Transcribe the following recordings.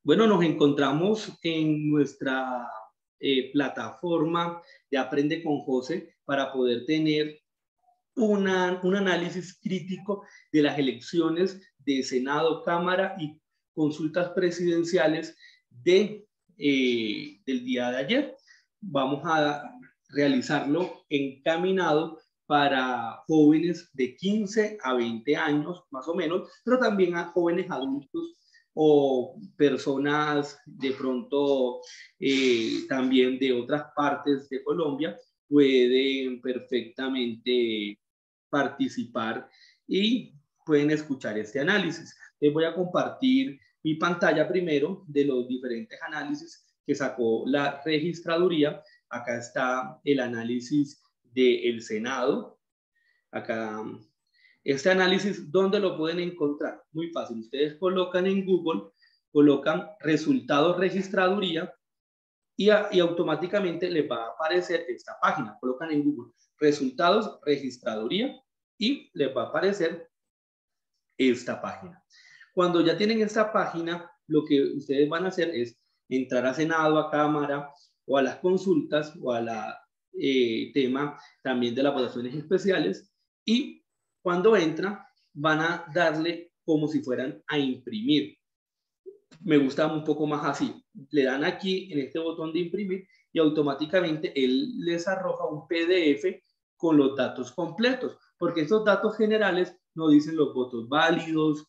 Bueno, nos encontramos en nuestra plataforma de Aprende con José para poder tener un análisis crítico de las elecciones de Senado, Cámara y consultas presidenciales del día de ayer. Vamos a realizarlo encaminado para jóvenes de 15 a 20 años, más o menos, pero también a jóvenes adultos o personas de pronto también de otras partes de Colombia pueden perfectamente participar y pueden escuchar este análisis. Les voy a compartir mi pantalla primero de los diferentes análisis que sacó la registraduría. Acá está el análisis del Senado. Acá, este análisis, ¿dónde lo pueden encontrar? Muy fácil. Ustedes colocan en Google, colocan resultados registraduría y automáticamente les va a aparecer esta página. Colocan en Google resultados registraduría y les va a aparecer esta página. Cuando ya tienen esta página, lo que ustedes van a hacer es entrar a Senado, a Cámara o a las consultas o a la tema también de las votaciones especiales, y cuando entran van a darle como si fueran a imprimir. Me gusta un poco más así. Le dan aquí en este botón de imprimir y automáticamente él les arroja un PDF con los datos completos, porque estos datos generales no dicen los votos válidos,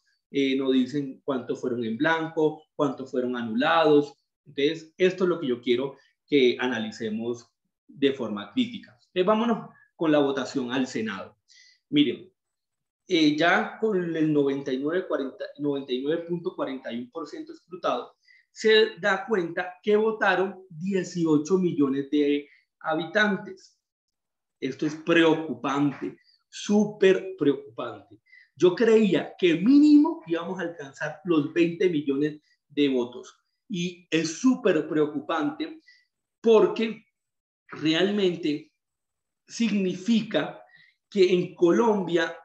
no dicen cuántos fueron en blanco, cuántos fueron anulados. Entonces, esto es lo que yo quiero que analicemos de forma crítica. Entonces, vámonos con la votación al Senado. Miren, ya con el 99.41% escrutado, se da cuenta que votaron 18 millones de habitantes. Esto es preocupante, súper preocupante. Yo creía que mínimo íbamos a alcanzar los 20 millones de votos. Y es súper preocupante porque realmente significa que en Colombia,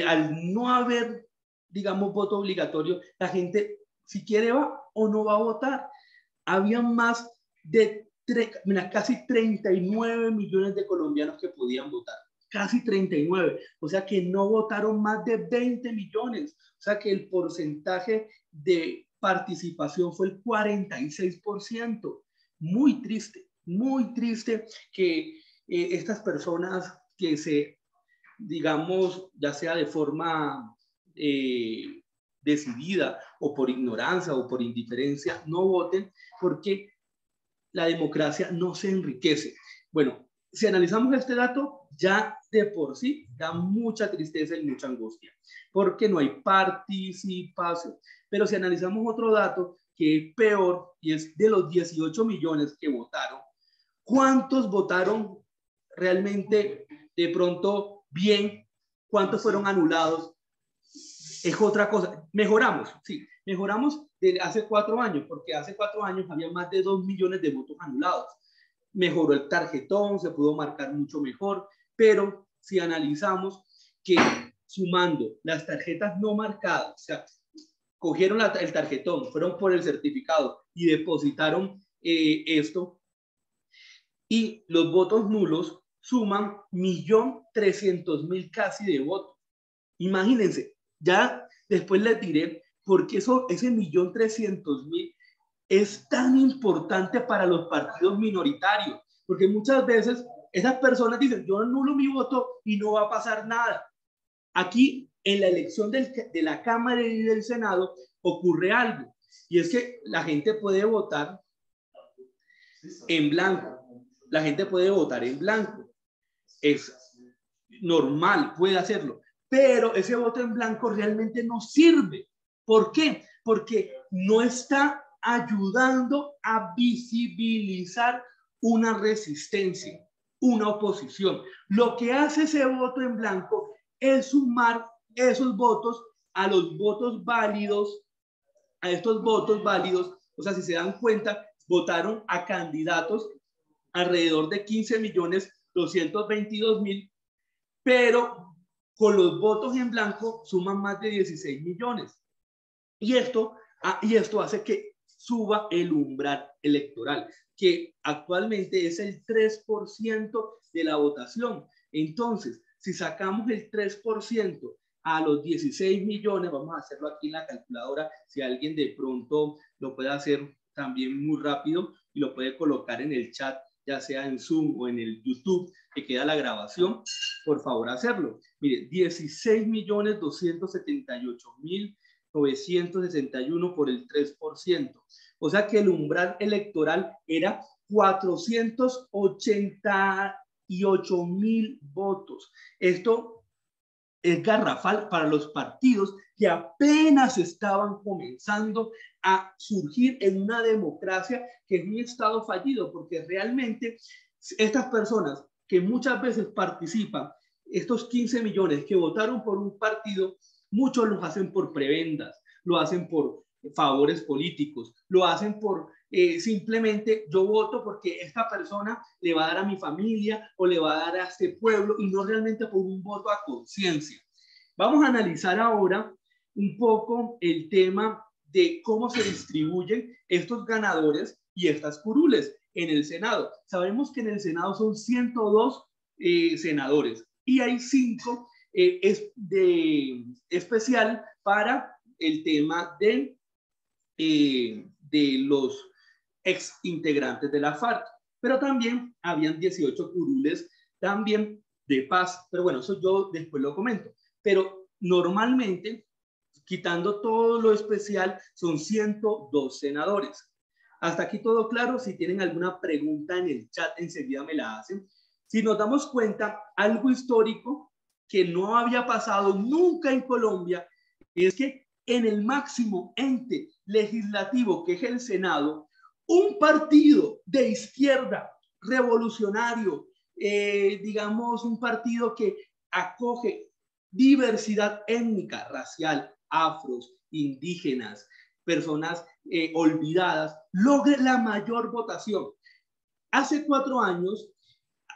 al no haber, digamos, voto obligatorio, la gente, si quiere, va o no va a votar. Había más de casi 39 millones de colombianos que podían votar. Casi 39. O sea que no votaron más de 20 millones. O sea que el porcentaje de participación fue el 46%. Muy triste que estas personas que se, digamos, ya sea de forma decidida o por ignorancia o por indiferencia, no voten, porque la democracia no se enriquece. Bueno, si analizamos este dato, ya de por sí da mucha tristeza y mucha angustia, porque no hay participación. Pero si analizamos otro dato que es peor, y es de los 18 millones que votaron, ¿cuántos votaron realmente de pronto bien? ¿Cuántos fueron anulados? Es otra cosa. Mejoramos, sí, mejoramos de hace 4 años, porque hace 4 años había más de 2 millones de votos anulados. Mejoró el tarjetón, se pudo marcar mucho mejor, pero si analizamos que sumando las tarjetas no marcadas, o sea, cogieron el tarjetón, fueron por el certificado y depositaron esto, y los votos nulos suman 1.300.000 casi de votos. Imagínense, ya después les diré por qué ese 1.300.000 es tan importante para los partidos minoritarios, porque muchas veces esas personas dicen, yo anulo mi voto y no va a pasar nada. Aquí, en la elección de la Cámara y del Senado, ocurre algo, y es que la gente puede votar en blanco. La gente puede votar en blanco. Es normal, puede hacerlo. Pero ese voto en blanco realmente no sirve. ¿Por qué? Porque no está ayudando a visibilizar una resistencia, una oposición. Lo que hace ese voto en blanco es sumar esos votos a los votos válidos, a estos votos válidos. O sea, si se dan cuenta, votaron a candidatos alrededor de 15.222.000, pero con los votos en blanco suman más de 16 millones. Y esto Y esto hace que suba el umbral electoral, que actualmente es el 3% de la votación. Entonces, si sacamos el 3% a los 16 millones, vamos a hacerlo aquí en la calculadora, si alguien de pronto lo puede hacer también muy rápido y lo puede colocar en el chat, ya sea en Zoom o en el YouTube, que queda la grabación, por favor hacerlo. Mire, 16.278.961 por el 3%. O sea que el umbral electoral era 488.000 votos. Esto es garrafal para los partidos que apenas estaban comenzando a surgir en una democracia que es un estado fallido, porque realmente estas personas que muchas veces participan, estos 15 millones que votaron por un partido, muchos los hacen por prebendas, lo hacen por favores políticos, lo hacen por simplemente yo voto porque esta persona le va a dar a mi familia o le va a dar a este pueblo y no realmente por un voto a conciencia. Vamos a analizar ahora un poco el tema de cómo se distribuyen estos ganadores y estas curules en el Senado. Sabemos que en el Senado son 102 senadores y hay 5 especial para el tema de los ex integrantes de la FARC, pero también habían 18 curules también de paz, pero bueno, eso yo después lo comento, pero normalmente, quitando todo lo especial, son 102 senadores. Hasta aquí todo claro. Si tienen alguna pregunta en el chat, enseguida me la hacen. Si nos damos cuenta, algo histórico que no había pasado nunca en Colombia es que en el máximo ente legislativo, que es el Senado, un partido de izquierda revolucionario, digamos un partido que acoge diversidad étnica, racial, afros, indígenas, personas olvidadas, logre la mayor votación. Hace 4 años,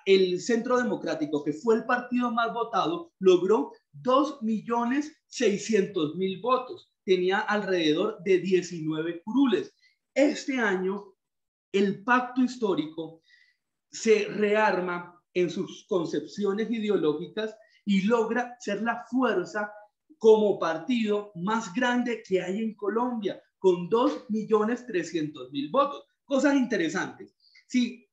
el Centro Democrático, que fue el partido más votado, logró 2.600.000 votos. Tenía alrededor de 19 curules. Este año, el pacto histórico se rearma en sus concepciones ideológicas y logra ser la fuerza como partido más grande que hay en Colombia, con 2.300.000 votos. Cosas interesantes. Si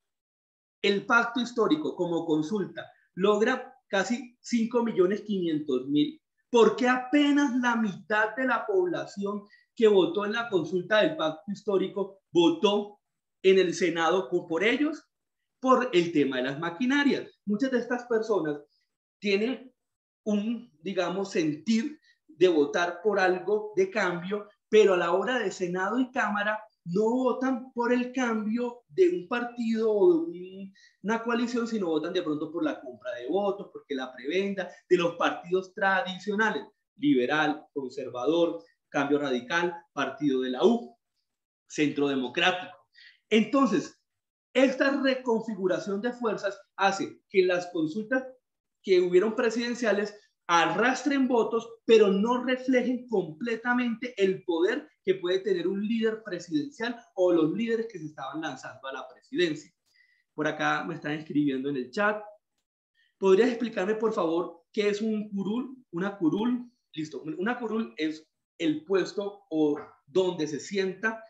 el pacto histórico como consulta logra casi 5.500.000, ¿por qué apenas la mitad de la población que votó en la consulta del pacto histórico votó en el Senado por ellos? Por el tema de las maquinarias. Muchas de estas personas tienen un, digamos, sentir de votar por algo de cambio, pero a la hora de Senado y Cámara no votan por el cambio de un partido o de una coalición, sino votan de pronto por la compra de votos, porque la prebenda de los partidos tradicionales, liberal, conservador, Cambio Radical, Partido de la U, Centro Democrático. Entonces, esta reconfiguración de fuerzas hace que las consultas que hubieron presidenciales arrastren votos, pero no reflejen completamente el poder que puede tener un líder presidencial o los líderes que se estaban lanzando a la presidencia. Por acá me están escribiendo en el chat. ¿Podrías explicarme, por favor, qué es un curul? Una curul, listo. Una curul es el puesto o donde se sienta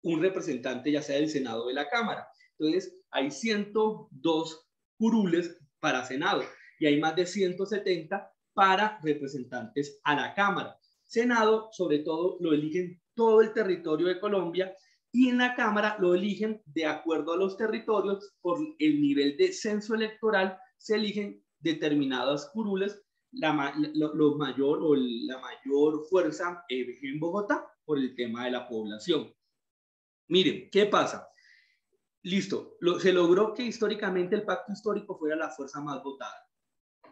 un representante, ya sea del Senado o de la Cámara. Entonces, hay 102 curules para Senado y hay más de 170 para representantes a la Cámara. Senado, sobre todo, lo eligen todo el territorio de Colombia y en la Cámara lo eligen de acuerdo a los territorios por el nivel de censo electoral. Se eligen determinadas curules, la mayor fuerza en Bogotá por el tema de la población. Miren, ¿qué pasa? Listo, se logró que históricamente el pacto histórico fuera la fuerza más votada,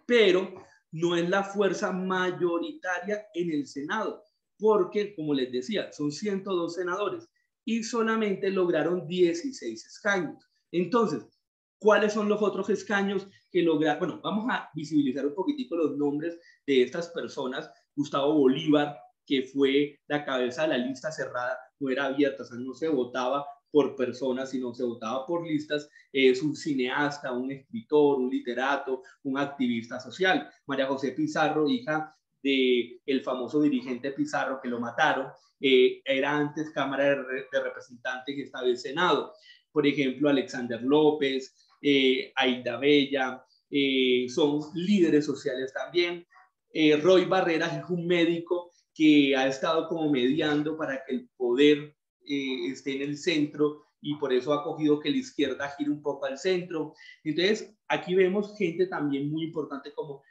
pero no es la fuerza mayoritaria en el Senado, porque, como les decía, son 102 senadores y solamente lograron 16 escaños. Entonces, ¿cuáles son los otros escaños que lograron? Bueno, vamos a visibilizar un poquitico los nombres de estas personas. Gustavo Bolívar, que fue la cabeza de la lista cerrada, no era abierta, o sea, no se votaba por personas, sino se votaba por listas. Es un cineasta, un escritor, un literato, un activista social. María José Pizarro, hija del famoso dirigente Pizarro que lo mataron, era antes Cámara de Representantes y esta vez Senado. Por ejemplo, Alexander López, Aida Bella, son líderes sociales también. Roy Barreras es un médico que ha estado como mediando para que el poder esté en el centro, y por eso ha cogido que la izquierda gire un poco al centro. Entonces, aquí vemos gente también muy importante como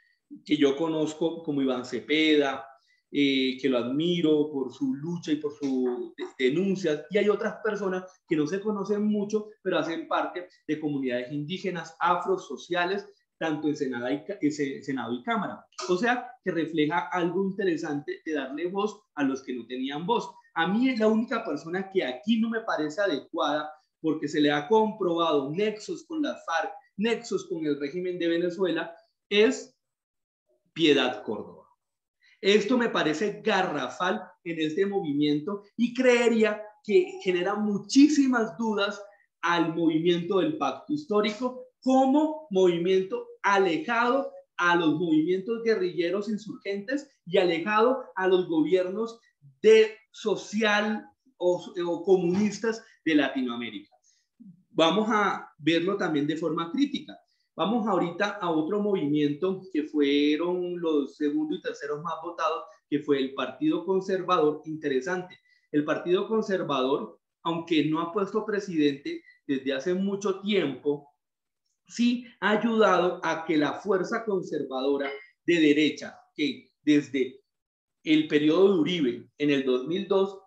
que yo conozco, como Iván Cepeda, que lo admiro por su lucha y por sus denuncias, y hay otras personas que no se conocen mucho, pero hacen parte de comunidades indígenas, afrosociales, tanto en Senado y Cámara. O sea, que refleja algo interesante de darle voz a los que no tenían voz. A mí es la única persona que aquí no me parece adecuada, porque se le ha comprobado nexos con las FARC, nexos con el régimen de Venezuela, es Piedad Córdoba. Esto me parece garrafal en este movimiento y creería que genera muchísimas dudas al movimiento del Pacto Histórico como movimiento alejado a los movimientos guerrilleros insurgentes y alejado a los gobiernos de social o comunistas de Latinoamérica. Vamos a verlo también de forma crítica. Vamos ahorita a otro movimiento que fueron los segundos y terceros más votados, que fue el Partido Conservador. Interesante. El Partido Conservador, aunque no ha puesto presidente desde hace mucho tiempo, sí ha ayudado a que la fuerza conservadora de derecha, que desde el periodo de Uribe en el 2002,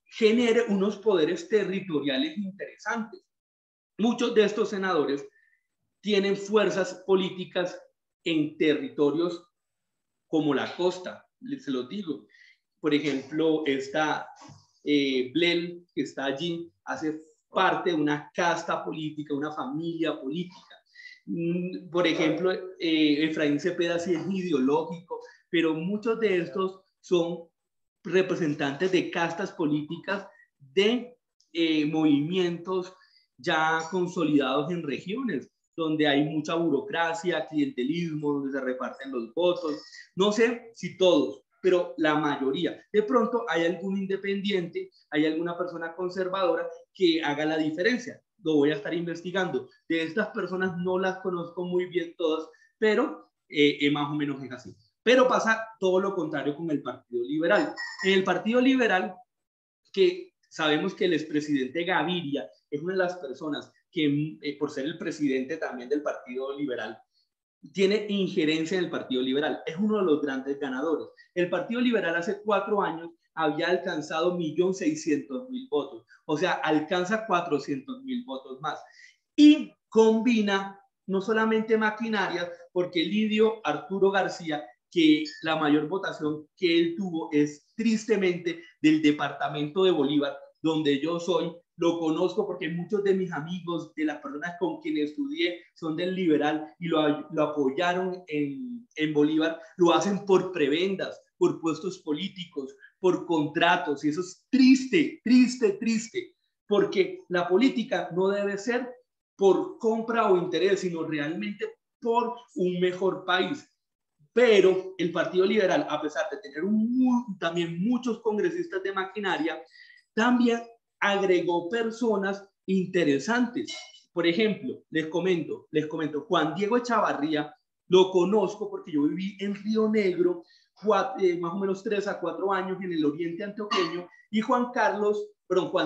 genere unos poderes territoriales interesantes. Muchos de estos senadores tienen fuerzas políticas en territorios como la costa, se los digo. Por ejemplo, está Blel, que está allí, hace parte de una casta política, una familia política. Por ejemplo, Efraín Cepeda sí es ideológico, pero muchos de estos son representantes de castas políticas de movimientos ya consolidados en regiones, donde hay mucha burocracia, clientelismo, donde se reparten los votos. No sé si todos, pero la mayoría. De pronto hay algún independiente, hay alguna persona conservadora que haga la diferencia. Lo voy a estar investigando. De estas personas no las conozco muy bien todas, pero más o menos es así. Pero pasa todo lo contrario con el Partido Liberal. En el Partido Liberal, que sabemos que el expresidente Gaviria es una de las personas que, por ser el presidente también del Partido Liberal, tiene injerencia en el Partido Liberal. Es uno de los grandes ganadores. El Partido Liberal hace 4 años había alcanzado 1.600.000 votos. O sea, alcanza 400.000 votos más. Y combina no solamente maquinaria, porque Lidio Arturo García, que la mayor votación que él tuvo es tristemente del departamento de Bolívar, donde yo soy, lo conozco porque muchos de mis amigos, de las personas con quienes estudié, son del Liberal y lo apoyaron en Bolívar, lo hacen por prebendas, por puestos políticos, por contratos, y eso es triste, triste, triste, porque la política no debe ser por compra o interés, sino realmente por un mejor país. Pero el Partido Liberal, a pesar de tener también muchos congresistas de maquinaria, también agregó personas interesantes. Por ejemplo, les comento, Juan Diego Echavarría, lo conozco porque yo viví en Río Negro más o menos 3 a 4 años en el oriente antioqueño, y Juan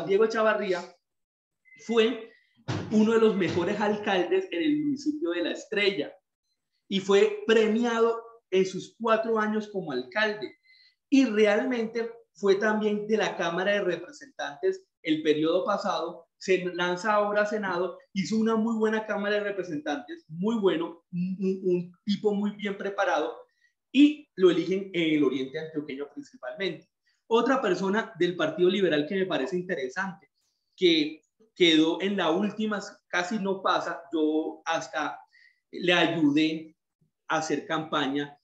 Diego Echavarría fue uno de los mejores alcaldes en el municipio de La Estrella y fue premiado en sus 4 años como alcalde, y realmente fue también de la Cámara de Representantes el periodo pasado, se lanza ahora a Senado, hizo una muy buena Cámara de Representantes, muy bueno, un tipo muy bien preparado, y lo eligen en el oriente antioqueño principalmente. Otra persona del Partido Liberal que me parece interesante, que quedó en la última, casi no pasa, yo hasta le ayudé a hacer campaña,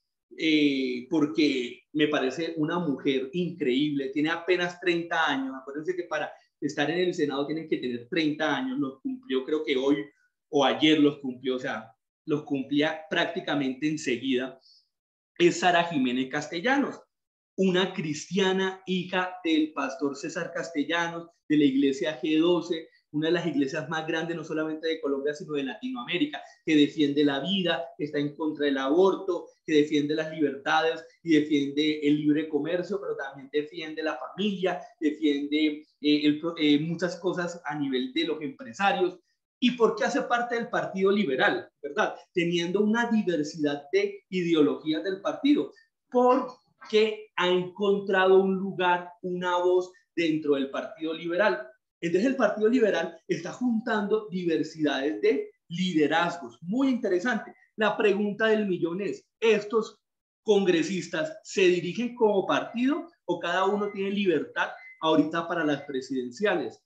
porque me parece una mujer increíble, tiene apenas 30 años, acuérdense que para estar en el Senado tienen que tener 30 años, los cumplió creo que hoy o ayer los cumplió, o sea, los cumplía prácticamente enseguida. Es Sara Jiménez Castellanos, una cristiana hija del pastor César Castellanos, de la iglesia G12, una de las iglesias más grandes no solamente de Colombia, sino de Latinoamérica, que defiende la vida, que está en contra del aborto, que defiende las libertades y defiende el libre comercio, pero también defiende la familia, defiende muchas cosas a nivel de los empresarios. ¿Y por qué hace parte del Partido Liberal? ¿Verdad? Teniendo una diversidad de ideologías del partido. Porque ha encontrado un lugar, una voz dentro del Partido Liberal. Entonces el Partido Liberal está juntando diversidades de liderazgos. Muy interesante. La pregunta del millón es, ¿estos congresistas se dirigen como partido o cada uno tiene libertad ahorita para las presidenciales?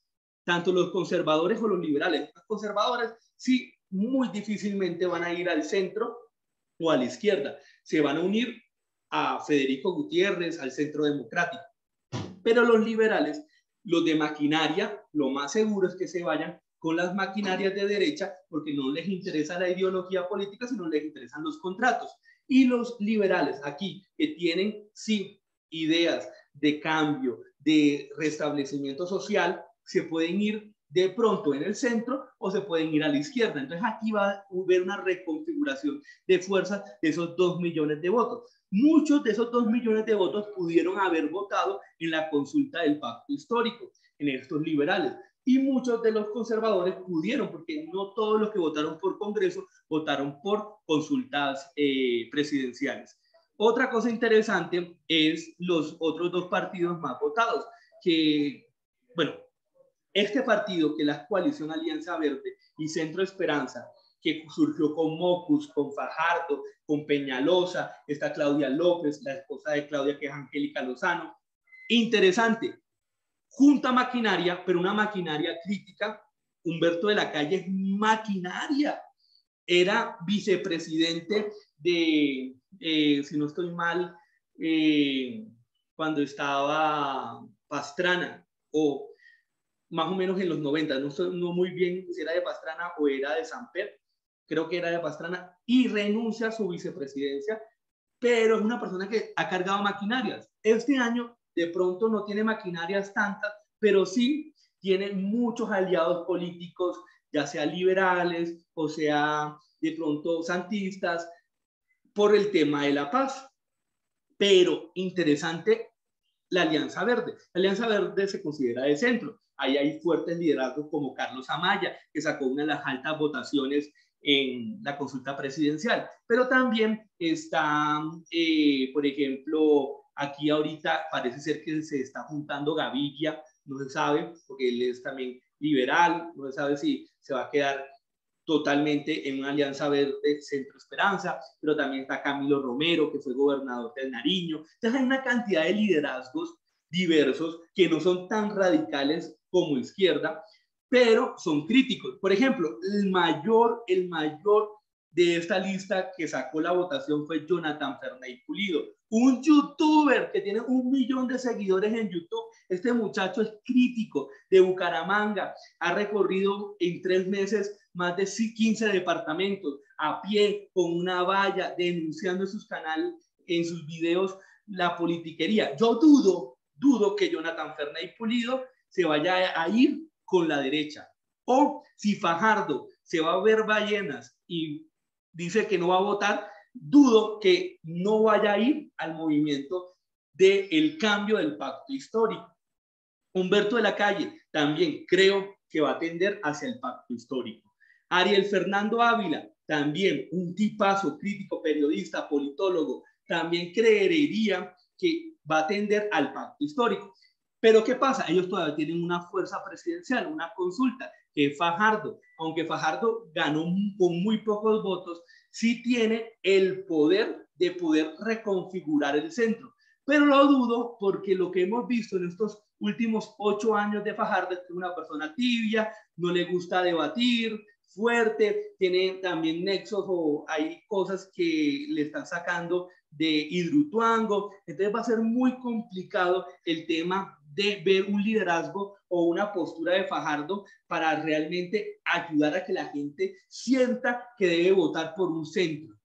Tanto los conservadores o los liberales. Los conservadores sí, muy difícilmente van a ir al centro o a la izquierda. Se van a unir a Federico Gutiérrez, al Centro Democrático. Pero los liberales, los de maquinaria, lo más seguro es que se vayan con las maquinarias de derecha porque no les interesa la ideología política, sino les interesan los contratos. Y los liberales aquí, que tienen, sí, ideas de cambio, de restablecimiento social, se pueden ir de pronto en el centro o se pueden ir a la izquierda. Entonces aquí va a haber una reconfiguración de fuerzas de esos 2 millones de votos. Muchos de esos 2 millones de votos pudieron haber votado en la consulta del pacto histórico, en estos liberales. Y muchos de los conservadores pudieron, porque no todos los que votaron por Congreso votaron por consultas presidenciales. Otra cosa interesante es los otros 2 partidos más votados, que, bueno, este partido, que es la coalición Alianza Verde y Centro Esperanza, que surgió con Mocus, con Fajardo, con Peñalosa, está Claudia López, la esposa de Claudia, que es Angélica Lozano. Interesante, junta maquinaria, pero una maquinaria crítica. Humberto de la Calle es maquinaria, era vicepresidente de, si no estoy mal, cuando estaba Pastrana, o más o menos en los 90, no muy bien si era de Pastrana o era de Samper, creo que era de Pastrana, y renuncia a su vicepresidencia, pero es una persona que ha cargado maquinarias. Este año de pronto no tiene maquinarias tantas, pero sí tiene muchos aliados políticos, ya sea liberales o sea de pronto santistas, por el tema de la paz. Pero interesante la Alianza Verde. La Alianza Verde se considera de centro. Ahí hay fuertes liderazgos como Carlos Amaya, que sacó una de las altas votaciones en la consulta presidencial. Pero también está, por ejemplo, aquí ahorita parece ser que se está juntando Gaviria, no se sabe, porque él es también liberal, no se sabe si se va a quedar totalmente en una Alianza Verde Centro Esperanza, pero también está Camilo Romero, que fue gobernador del Nariño. Entonces hay una cantidad de liderazgos diversos que no son tan radicales como izquierda, pero son críticos. Por ejemplo, el mayor de esta lista que sacó la votación fue Jonathan Ferney Pulido, un youtuber que tiene 1 millón de seguidores en YouTube. Este muchacho es crítico, de Bucaramanga, ha recorrido en 3 meses más de 15 departamentos, a pie, con una valla, denunciando en sus canales, en sus videos, la politiquería. Yo dudo que Jonathan Ferney Pulido se vaya a ir con la derecha. O si Fajardo se va a ver ballenas y dice que no va a votar, dudo que no vaya a ir al movimiento del cambio del pacto histórico. Humberto de la Calle también creo que va a tender hacia el pacto histórico. Ariel Fernando Ávila, también un tipazo, crítico, periodista, politólogo, también creería que va a tender al pacto histórico. Pero ¿qué pasa? Ellos todavía tienen una fuerza presidencial, una consulta, que es Fajardo. Aunque Fajardo ganó con muy pocos votos, sí tiene el poder de poder reconfigurar el centro. Pero lo dudo porque lo que hemos visto en estos últimos 8 años de Fajardo es que es una persona tibia, no le gusta debatir, fuerte, tiene también nexos o hay cosas que le están sacando de Hidroituango. Entonces va a ser muy complicado el tema de ver un liderazgo o una postura de Fajardo para realmente ayudar a que la gente sienta que debe votar por un centro.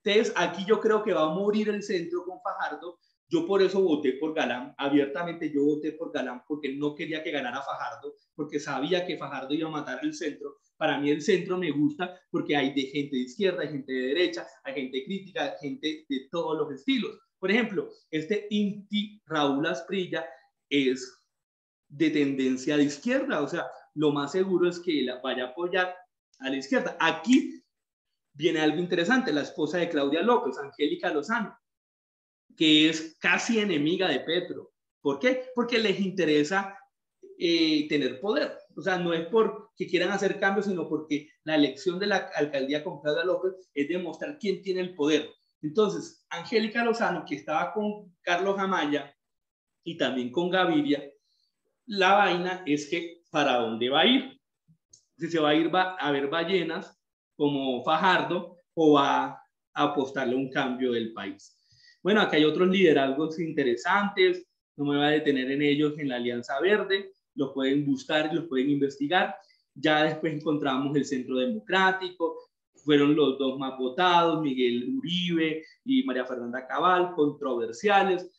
Entonces, aquí yo creo que va a morir el centro con Fajardo. Yo por eso voté por Galán. Abiertamente yo voté por Galán porque no quería que ganara Fajardo, porque sabía que Fajardo iba a matar el centro. Para mí el centro me gusta porque hay de gente de izquierda, hay gente de derecha, hay gente crítica, hay gente de todos los estilos. Por ejemplo, este Inti Raúl Asprilla es de tendencia de izquierda, o sea, lo más seguro es que la vaya a apoyar a la izquierda. Aquí viene algo interesante, la esposa de Claudia López, Angélica Lozano, que es casi enemiga de Petro. ¿Por qué? Porque les interesa tener poder. O sea, no es porque quieran hacer cambios, sino porque la elección de la alcaldía con Claudia López es demostrar quién tiene el poder. Entonces, Angélica Lozano, que estaba con Carlos Amaya y también con Gaviria, la vaina es que ¿para dónde va a ir? Si se va a ir a ver ballenas como Fajardo o va a apostarle un cambio del país. Bueno, acá hay otros liderazgos interesantes, no me voy a detener en ellos en la Alianza Verde, los pueden buscar y los pueden investigar. Ya después encontramos el Centro Democrático, fueron los dos más votados, Miguel Uribe y María Fernanda Cabal, controversiales,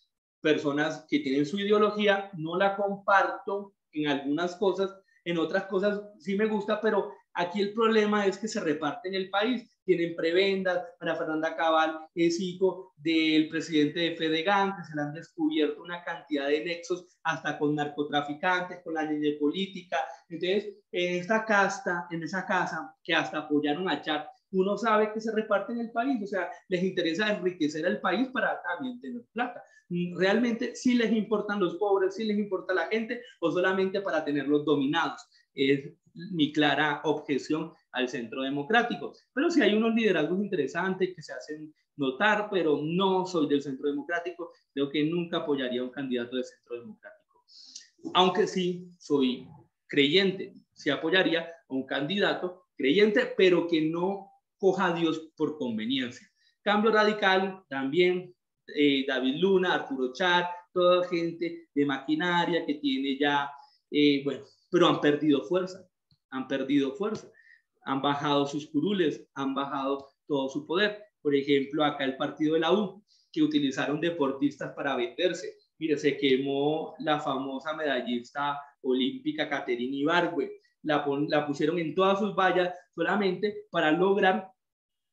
personas que tienen su ideología, no la comparto en algunas cosas, en otras cosas sí me gusta, pero aquí el problema es que se reparten el país, tienen prebendas. María Fernanda Cabal es hijo del presidente de Fedegan, que se le han descubierto una cantidad de nexos hasta con narcotraficantes, con la ley de política. Entonces, en esta casta, en esa casa que hasta apoyaron a Char, uno sabe que se reparten el país, o sea, les interesa enriquecer al país para también tener plata. Realmente sí les importan los pobres, sí les importa la gente, o solamente para tenerlos dominados. Es mi clara objeción al Centro Democrático. Pero sí hay unos liderazgos interesantes que se hacen notar, pero no soy del Centro Democrático. Creo que nunca apoyaría a un candidato del Centro Democrático. Aunque sí soy creyente, sí apoyaría a un candidato creyente, pero que no coja a Dios por conveniencia. Cambio Radical también, David Luna, Arturo Char, toda gente de maquinaria que tiene ya, bueno, pero han perdido fuerza, han bajado sus curules, han bajado todo su poder. Por ejemplo, acá el partido de la U, que utilizaron deportistas para venderse. Mire, se quemó la famosa medallista olímpica Caterina Ibargüen, la pusieron en todas sus vallas solamente para lograr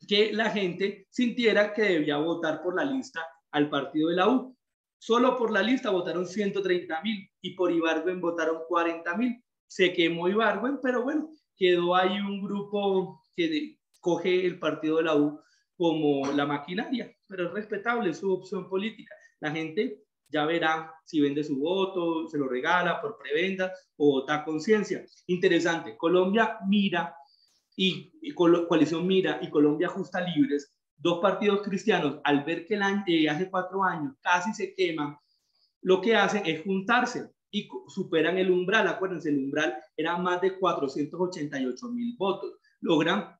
que la gente sintiera que debía votar por la lista al partido de la U. Solo por la lista votaron 130,000 y por Ibargüen votaron 40,000. Se quemó Ibargüen, pero bueno, quedó ahí un grupo que coge el partido de la U como la maquinaria, pero es respetable, es su opción política. La gente ya verá si vende su voto, se lo regala por preventa o vota a conciencia. Interesante, Colombia Mira y Coalición Mira y Colombia Justa Libres, dos partidos cristianos, al ver que hace 4 años casi se queman, lo que hacen es juntarse y superan el umbral. Acuérdense, el umbral era más de 488,000 votos. Logran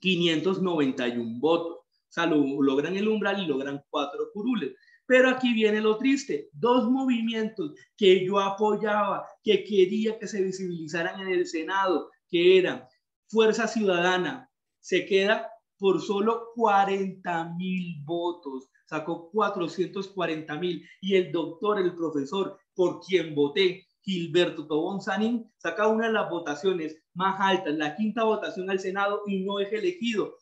591 votos. O sea, logran el umbral y logran 4 curules. Pero aquí viene lo triste, 2 movimientos que yo apoyaba, que quería que se visibilizaran en el Senado, que eran Fuerza Ciudadana, se queda por solo 40,000 votos, sacó 440,000, y el doctor, el profesor, por quien voté, Gilberto Tobón Sanín, saca una de las votaciones más altas, la 5ª votación al Senado, y no es elegido.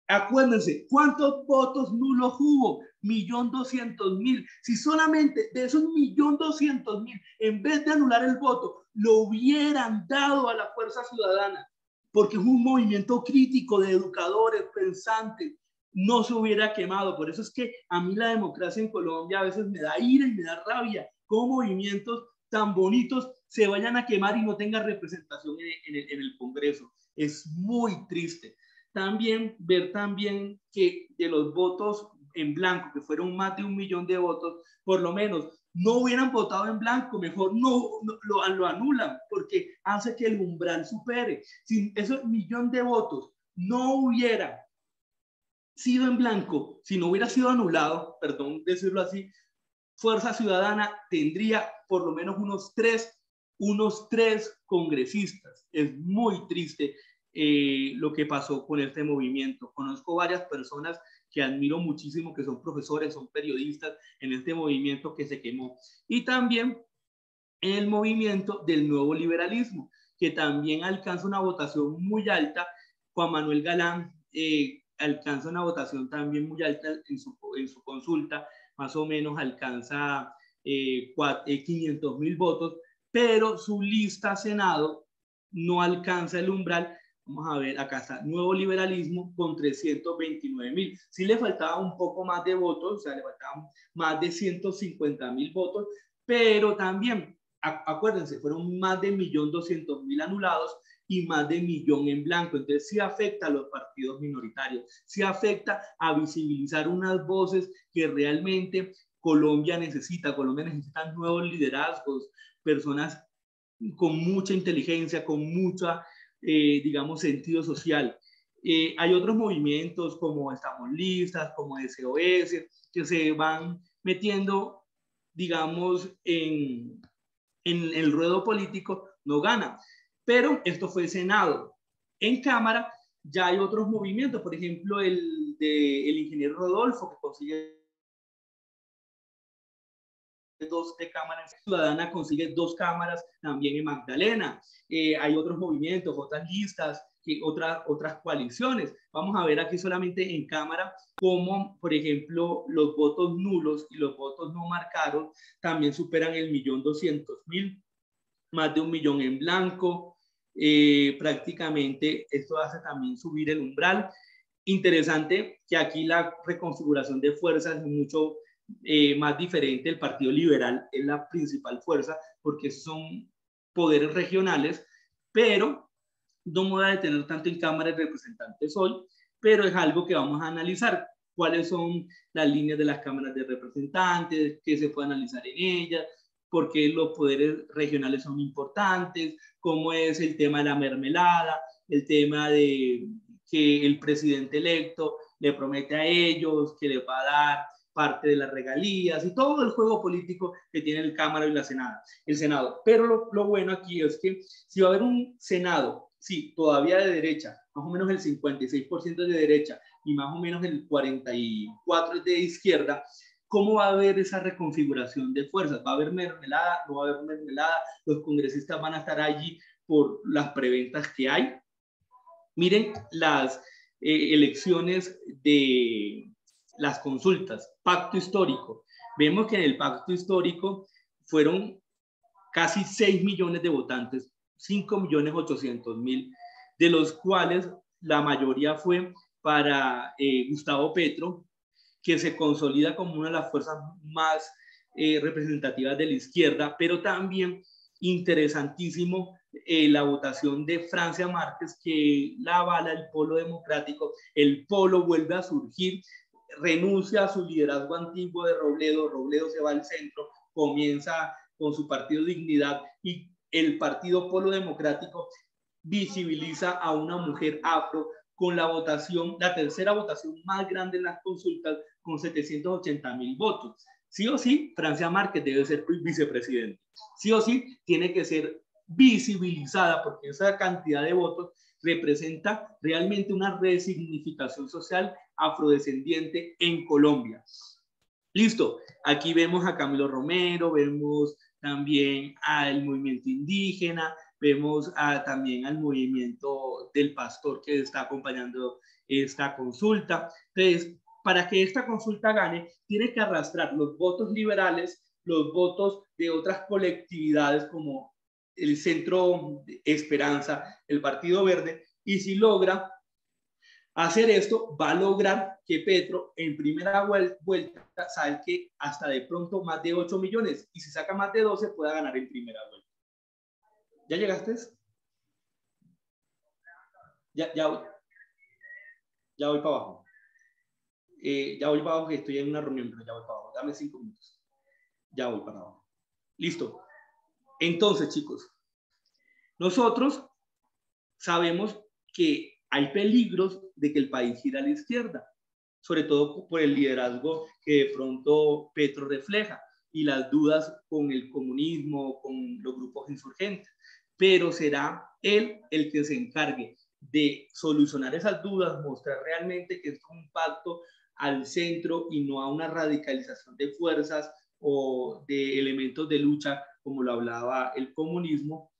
Acuérdense, ¿cuántos votos nulos hubo? 1.200.000. Si solamente de esos 1.200.000, en vez de anular el voto, lo hubieran dado a la Fuerza Ciudadana, porque es un movimiento crítico de educadores, pensantes, no se hubiera quemado. Por eso es que a mí la democracia en Colombia a veces me da ira y me da rabia, cómo movimientos tan bonitos se vayan a quemar y no tengan representación en el Congreso. Es muy triste. También ver también que de los votos en blanco, que fueron más de 1 millón de votos, por lo menos no hubieran votado en blanco, mejor lo anulan, porque hace que el umbral supere. Si ese 1 millón de votos no hubiera sido en blanco, si no hubiera sido anulado, perdón decirlo así, Fuerza Ciudadana tendría por lo menos unos tres congresistas. Es muy triste lo que pasó con este movimiento. Conozco varias personas que admiro muchísimo, que son profesores, son periodistas en este movimiento que se quemó. Y también el movimiento del nuevo liberalismo, que también alcanza una votación muy alta. Juan Manuel Galán alcanza una votación también muy alta en su consulta, más o menos alcanza 500.000 votos, pero su lista Senado no alcanza el umbral. Vamos a ver, acá está, Nuevo Liberalismo con 329.000. Sí le faltaba un poco más de votos, o sea, le faltaban más de 150.000 votos, pero también, acuérdense, fueron más de 1.200.000 anulados y más de 1.000.000 en blanco. Entonces sí afecta a los partidos minoritarios, sí afecta a visibilizar unas voces que realmente Colombia necesita. Colombia necesita nuevos liderazgos, personas con mucha inteligencia, con mucha, digamos, sentido social. Hay otros movimientos como Estamos Listas, como SOS, que se van metiendo, digamos, en el ruedo político, no gana. Pero esto fue Senado. En Cámara ya hay otros movimientos, por ejemplo, el del ingeniero Rodolfo, que consigue dos de cámaras, Ciudadana consigue 2 cámaras también en Magdalena. Hay otros movimientos, otras listas, otras coaliciones. Vamos a ver aquí solamente en Cámara cómo, por ejemplo, los votos nulos y los votos no marcados también superan el 1.200.000, más de 1.000.000 en blanco. Prácticamente esto hace también subir el umbral. Interesante que aquí la reconfiguración de fuerzas es mucho más diferente. El Partido Liberal es la principal fuerza porque son poderes regionales, pero no me voy a detener tanto en Cámara de Representantes hoy, pero es algo que vamos a analizar. ¿Cuáles son las líneas de las cámaras de representantes? ¿Qué se puede analizar en ellas? ¿Por qué los poderes regionales son importantes? ¿Cómo es el tema de la mermelada? El tema de que el presidente electo le promete a ellos que les va a dar parte de las regalías y todo el juego político que tiene el Cámara y el Senado. Pero lo bueno aquí es que si va a haber un Senado, sí, todavía de derecha, más o menos el 56% de derecha y más o menos el 44% de izquierda, ¿cómo va a haber esa reconfiguración de fuerzas? ¿Va a haber mermelada? ¿No va a haber mermelada? ¿Los congresistas van a estar allí por las preventas que hay? Miren las elecciones de las consultas, pacto histórico. Vemos que en el pacto histórico fueron casi 6 millones de votantes, 5.800.000, de los cuales la mayoría fue para Gustavo Petro, que se consolida como una de las fuerzas más representativas de la izquierda, pero también interesantísimo la votación de Francia Márquez, que la avala el polo democrático. El polo vuelve a surgir, renuncia a su liderazgo antiguo de Robledo. Robledo se va al centro, comienza con su partido Dignidad, y el partido Polo Democrático visibiliza a una mujer afro con la votación, la tercera votación más grande en las consultas, con 780.000 votos. Sí o sí, Francia Márquez debe ser vicepresidente. Sí o sí, tiene que ser visibilizada, porque esa cantidad de votos representa realmente una resignificación social afrodescendiente en Colombia. Listo, aquí vemos a Camilo Romero, vemos también al movimiento indígena, vemos también al movimiento del pastor que está acompañando esta consulta. Entonces, para que esta consulta gane, tiene que arrastrar los votos liberales, los votos de otras colectividades como el Centro Esperanza, el Partido Verde, y si logra hacer esto, va a lograr que Petro en primera vuelta saque hasta de pronto más de 8 millones, y si saca más de 12 pueda ganar en primera vuelta. ¿Ya llegaste? Ya voy para abajo. Ya voy para abajo, que estoy en una reunión, pero ya voy para abajo. Dame 5 minutos. Ya voy para abajo. Listo. Entonces, chicos, nosotros sabemos que hay peligros de que el país gira a la izquierda. sobre todo por el liderazgo que de pronto Petro refleja y las dudas con el comunismo, con los grupos insurgentes. Pero será él el que se encargue de solucionar esas dudas, mostrar realmente que esto es un pacto al centro y no a una radicalización de fuerzas o de elementos de lucha, como lo hablaba el comunismo.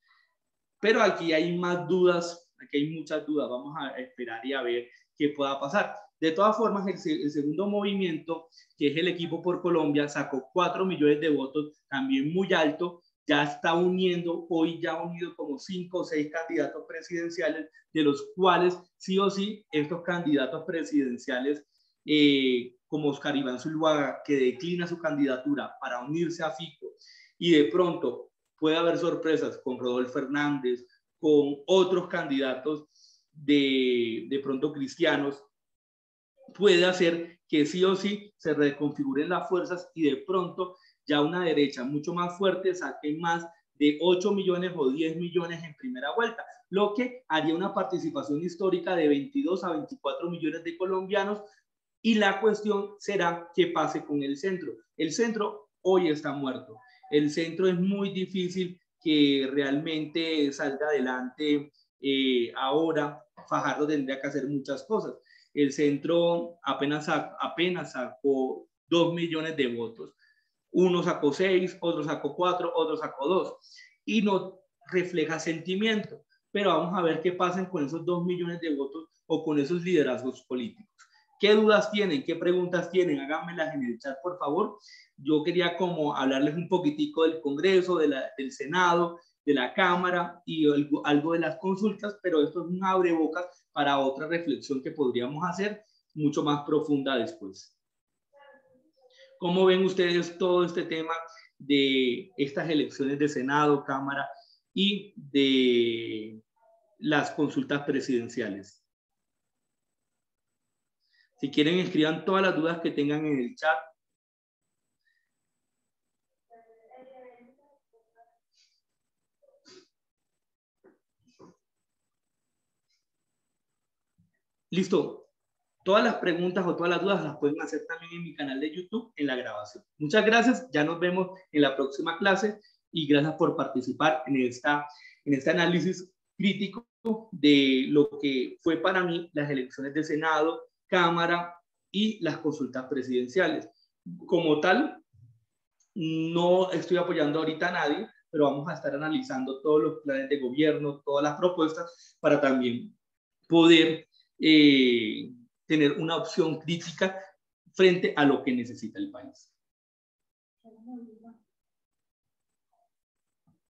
Pero aquí hay más dudas, aquí hay muchas dudas, vamos a esperar y a ver qué pueda pasar. De todas formas, el segundo movimiento, que es el Equipo por Colombia, sacó 4 millones de votos, también muy alto, ya está uniendo, hoy ya ha unido como 5 o 6 candidatos presidenciales, de los cuales sí o sí estos candidatos presidenciales, como Oscar Iván Zuluaga, que declina su candidatura para unirse a Fico, y de pronto puede haber sorpresas con Rodolfo Hernández, con otros candidatos de pronto cristianos, puede hacer que sí o sí se reconfiguren las fuerzas y de pronto ya una derecha mucho más fuerte saque más de 8 millones o 10 millones en primera vuelta, lo que haría una participación histórica de 22 a 24 millones de colombianos. Y la cuestión será qué pase con el centro. El centro hoy está muerto. El centro es muy difícil que realmente salga adelante ahora. Fajardo tendría que hacer muchas cosas. El centro apenas sacó 2 millones de votos. Uno sacó 6, otro sacó 4, otro sacó 2. Y no refleja sentimiento. Pero vamos a ver qué pasa con esos 2 millones de votos o con esos liderazgos políticos. ¿Qué dudas tienen? ¿Qué preguntas tienen? Háganmelas en el chat, por favor. Yo quería como hablarles un poquitico del Congreso, del Senado, de la Cámara y algo de las consultas, pero esto es un abrebocas para otra reflexión que podríamos hacer mucho más profunda después. ¿Cómo ven ustedes todo este tema de estas elecciones de Senado, Cámara y de las consultas presidenciales? Si quieren, escriban todas las dudas que tengan en el chat. Listo. Todas las preguntas o todas las dudas las pueden hacer también en mi canal de YouTube en la grabación. Muchas gracias. Ya nos vemos en la próxima clase y gracias por participar en este análisis crítico de lo que fue para mí las elecciones de Senado, Cámara y las consultas presidenciales. Como tal, no estoy apoyando ahorita a nadie, pero vamos a estar analizando todos los planes de gobierno, todas las propuestas para también poder tener una opción crítica frente a lo que necesita el país.